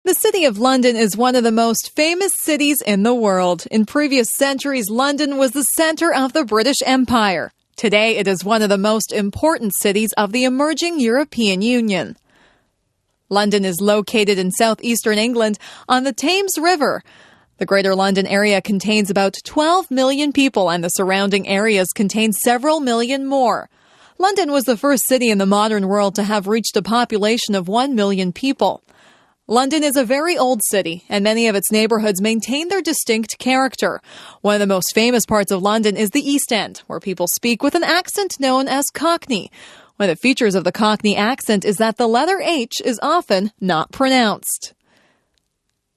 The city of London is one of the most famous cities in the world. In previous centuries, London was the center of the British Empire. Today, it is one of the most important cities of the emerging European Union. London is located in southeastern England on the Thames River. The Greater London area contains about 12 million people, and the surrounding areas contain several million more. London was the first city in the modern world to have reached a population of 1 million people. London is a very old city, and many of its neighborhoods maintain their distinct character. One of the most famous parts of London is the East End, where people speak with an accent known as Cockney. One of the features of the Cockney accent is that the letter H is often not pronounced.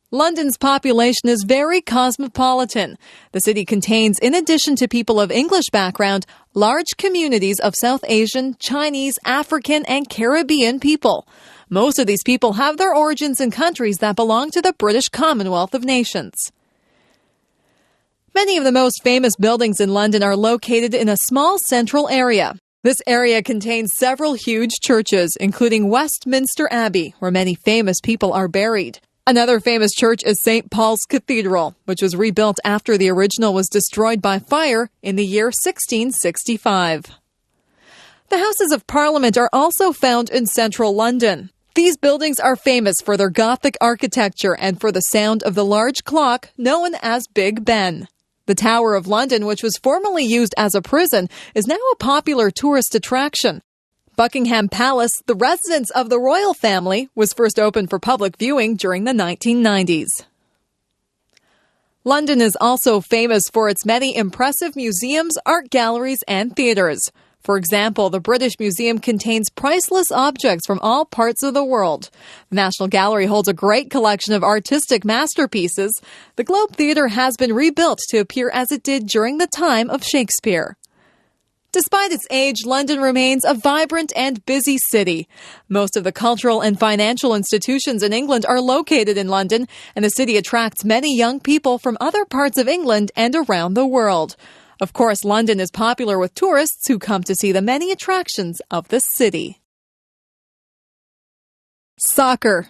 London's population is very cosmopolitan. The city contains, in addition to people of English background, large communities of South Asian, Chinese, African, and Caribbean people. Most of these people have their origins in countries that belong to the British Commonwealth of Nations. Many of the most famous buildings in London are located in a small central area. This area contains several huge churches, including Westminster Abbey, where many famous people are buried. Another famous church is St. Paul's Cathedral, which was rebuilt after the original was destroyed by fire in the year 1665. The Houses of Parliament are also found in central London. These buildings are famous for their Gothic architecture and for the sound of the large clock known as Big Ben. The Tower of London, which was formerly used as a prison, is now a popular tourist attraction. Buckingham Palace, the residence of the royal family, was first opened for public viewing during the 1990s. London is also famous for its many impressive museums, art galleries, and theaters. For example, the British Museum contains priceless objects from all parts of the world. The National Gallery holds a great collection of artistic masterpieces. The Globe Theatre has been rebuilt to appear as it did during the time of Shakespeare. Despite its age, London remains a vibrant and busy city. Most of the cultural and financial institutions in England are located in London, and the city attracts many young people from other parts of England and around the world. Of course, London is popular with tourists who come to see the many attractions of the city. Soccer.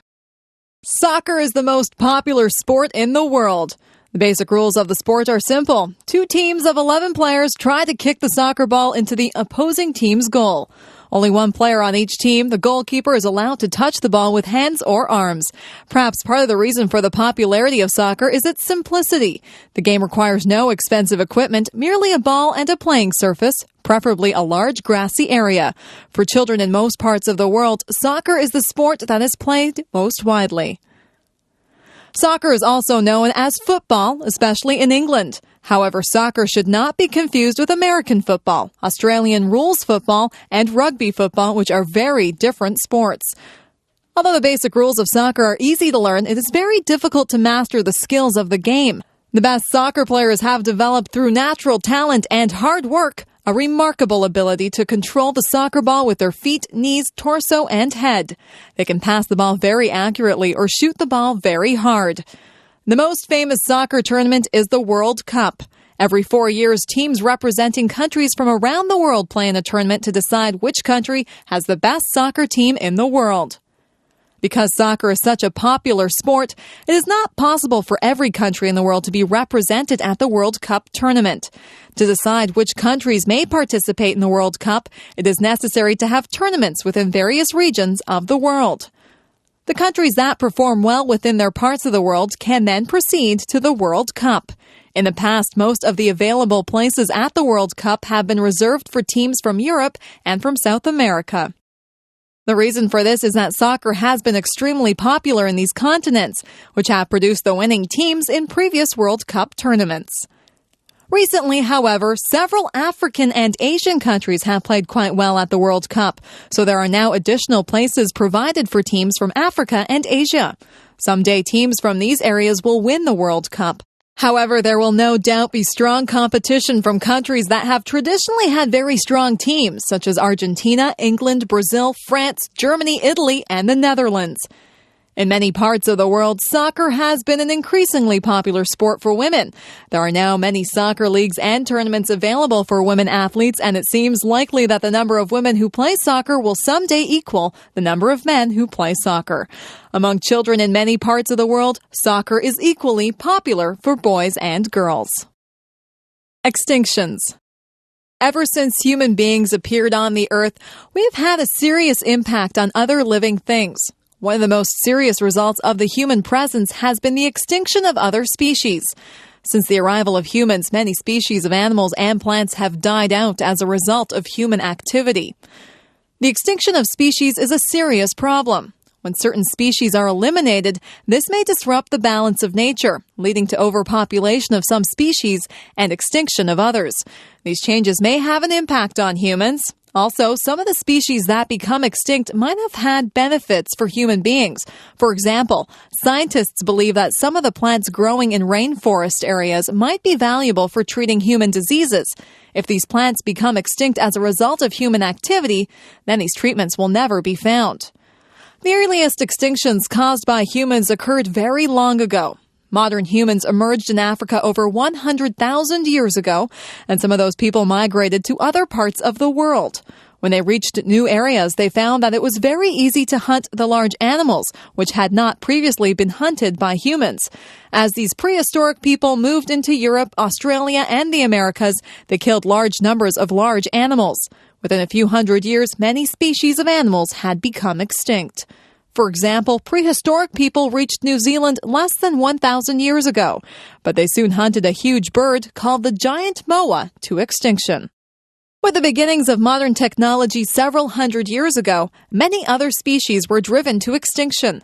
Soccer is the most popular sport in the world. The basic rules of the sport are simple. 2 teams of 11 players try to kick the soccer ball into the opposing team's goal. Only 1 player on each team, the goalkeeper, is allowed to touch the ball with hands or arms. Perhaps part of the reason for the popularity of soccer is its simplicity. The game requires no expensive equipment, merely a ball and a playing surface, preferably a large grassy area. For children in most parts of the world, soccer is the sport that is played most widely. Soccer is also known as football, especially in England. However, soccer should not be confused with American football, Australian rules football, and rugby football, which are very different sports. Although the basic rules of soccer are easy to learn, it is very difficult to master the skills of the game. The best soccer players have developed through natural talent and hard work a remarkable ability to control the soccer ball with their feet, knees, torso, and head. They can pass the ball very accurately or shoot the ball very hard. The most famous soccer tournament is the World Cup. Every 4 years, teams representing countries from around the world play in a tournament to decide which country has the best soccer team in the world. Because soccer is such a popular sport, it is not possible for every country in the world to be represented at the World Cup tournament. To decide which countries may participate in the World Cup, it is necessary to have tournaments within various regions of the world. The countries that perform well within their parts of the world can then proceed to the World Cup. In the past, most of the available places at the World Cup have been reserved for teams from Europe and from South America. The reason for this is that soccer has been extremely popular in these continents, which have produced the winning teams in previous World Cup tournaments. Recently, however, several African and Asian countries have played quite well at the World Cup, so there are now additional places provided for teams from Africa and Asia. Someday, teams from these areas will win the World Cup. However, there will no doubt be strong competition from countries that have traditionally had very strong teams, such as Argentina, England, Brazil, France, Germany, Italy, and the Netherlands. In many parts of the world, soccer has been an increasingly popular sport for women. There are now many soccer leagues and tournaments available for women athletes, and it seems likely that the number of women who play soccer will someday equal the number of men who play soccer. Among children in many parts of the world, soccer is equally popular for boys and girls. Extinctions. Ever since human beings appeared on the earth, we have had a serious impact on other living things. One of the most serious results of the human presence has been the extinction of other species. Since the arrival of humans, many species of animals and plants have died out as a result of human activity. The extinction of species is a serious problem. When certain species are eliminated, this may disrupt the balance of nature, leading to overpopulation of some species and extinction of others. These changes may have an impact on humans. Also, some of the species that become extinct might have had benefits for human beings. For example, scientists believe that some of the plants growing in rainforest areas might be valuable for treating human diseases. If these plants become extinct as a result of human activity, then these treatments will never be found. The earliest extinctions caused by humans occurred very long ago. Modern humans emerged in Africa over 100,000 years ago, and some of those people migrated to other parts of the world. When they reached new areas, they found that it was very easy to hunt the large animals, which had not previously been hunted by humans. As these prehistoric people moved into Europe, Australia, and the Americas, they killed large numbers of large animals. Within a few hundred years, many species of animals had become extinct. For example, prehistoric people reached New Zealand less than 1,000 years ago, but they soon hunted a huge bird called the giant moa to extinction. With the beginnings of modern technology several hundred years ago, many other species were driven to extinction.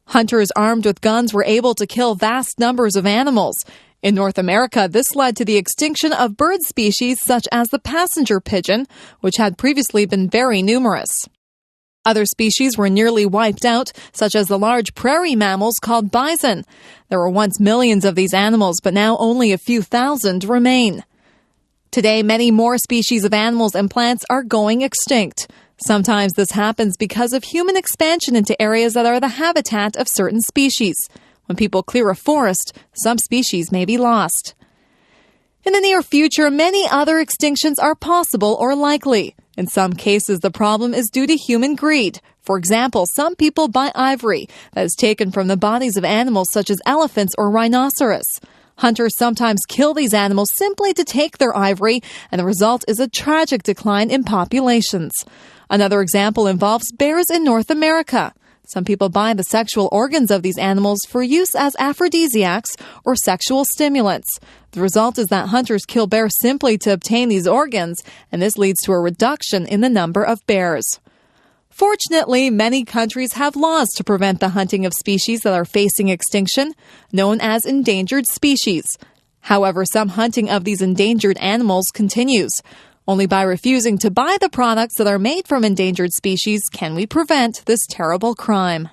Hunters armed with guns were able to kill vast numbers of animals. In North America, this led to the extinction of bird species such as the passenger pigeon, which had previously been very numerous. Other species were nearly wiped out, such as the large prairie mammals called bison. There were once millions of these animals, but now only a few thousand remain. Today, many more species of animals and plants are going extinct. Sometimes this happens because of human expansion into areas that are the habitat of certain species. When people clear a forest, some species may be lost. In the near future, many other extinctions are possible or likely. In some cases, the problem is due to human greed. For example, some people buy ivory that is taken from the bodies of animals such as elephants or rhinoceros. Hunters sometimes kill these animals simply to take their ivory, and the result is a tragic decline in populations. Another example involves bears in North America. Some people buy the sexual organs of these animals for use as aphrodisiacs or sexual stimulants. The result is that hunters kill bears simply to obtain these organs, and this leads to a reduction in the number of bears. Fortunately, many countries have laws to prevent the hunting of species that are facing extinction, known as endangered species. However, some hunting of these endangered animals continues. Only by refusing to buy the products that are made from endangered species can we prevent this terrible crime.